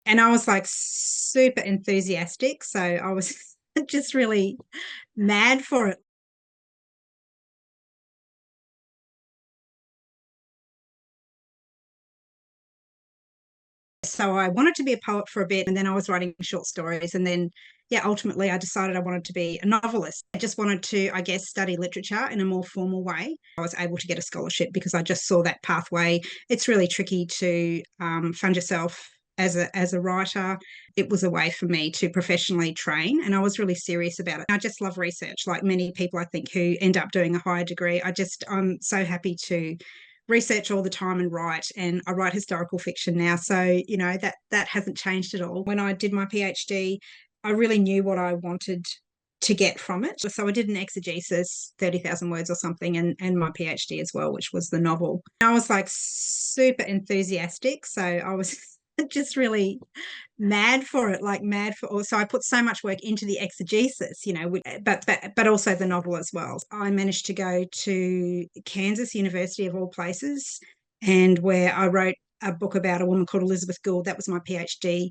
And I was like super enthusiastic. So I was just really mad for it. So I wanted to be a poet for a bit, and then I was writing short stories. And then, yeah, ultimately I decided I wanted to be a novelist. I just wanted to, I guess, study literature in a more formal way. I was able to get a scholarship because I just saw that pathway. It's really tricky to fund yourself as a writer. It was a way for me to professionally train, and I was really serious about it. I just love research, like many people I think who end up doing a higher degree. I'm so happy to research all the time and write, and I write historical fiction now, so that hasn't changed at all. When I did my PhD, I really knew what I wanted to get from it, so I did an exegesis, 30,000 words or something, and my PhD as well, which was the novel. I was like super enthusiastic, so I was just really mad for it, like mad for. So I put so much work into the exegesis, but also the novel as well. I managed to go to Kansas University of all places, and where I wrote a book about a woman called Elizabeth Gould. That was my PhD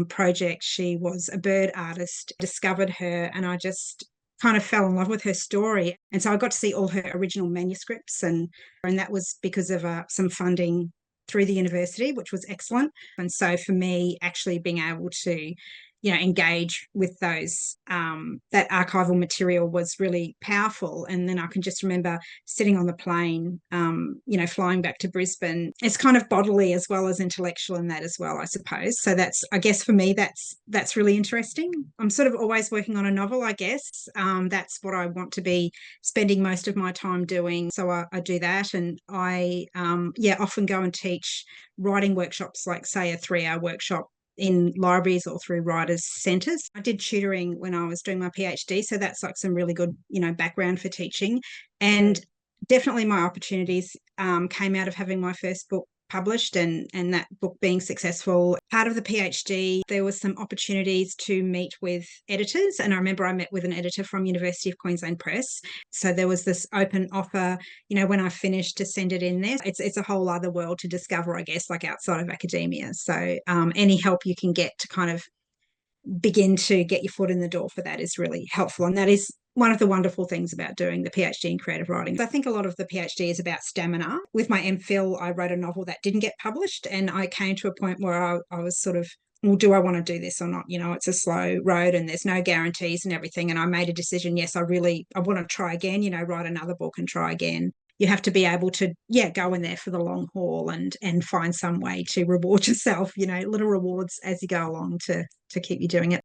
project. She was a bird artist. I discovered her, and I just kind of fell in love with her story. And so I got to see all her original manuscripts, and that was because of some funding through the university, which was excellent. And so for me, actually being able to, engage with those that archival material was really powerful. And then I can just remember sitting on the plane, flying back to Brisbane. It's kind of bodily as well as intellectual in that as well, I suppose. So I guess for me, that's really interesting. I'm sort of always working on a novel, I guess. That's what I want to be spending most of my time doing. So I do that, and I often go and teach writing workshops, like say a 3-hour workshop in libraries or through writers' centres. I did tutoring when I was doing my PhD, so that's like some really good, background for teaching. And definitely my opportunities came out of having my first book published, and that book being successful. Part of the PhD, there was some opportunities to meet with editors, and I remember I met with an editor from University of Queensland Press. So there was this open offer, when I finished, to send it in there. It's a whole other world to discover, I guess, like outside of academia. So any help you can get to kind of begin to get your foot in the door for that is really helpful. And that is one of the wonderful things about doing the PhD in creative writing. I think a lot of the PhD is about stamina. With my MPhil, I wrote a novel that didn't get published, and I came to a point where I was sort of, well, do I want to do this or not? It's a slow road and there's no guarantees and everything. And I made a decision. Yes, I want to try again, write another book and try again. You have to be able to, go in there for the long haul and find some way to reward yourself, little rewards as you go along to keep you doing it.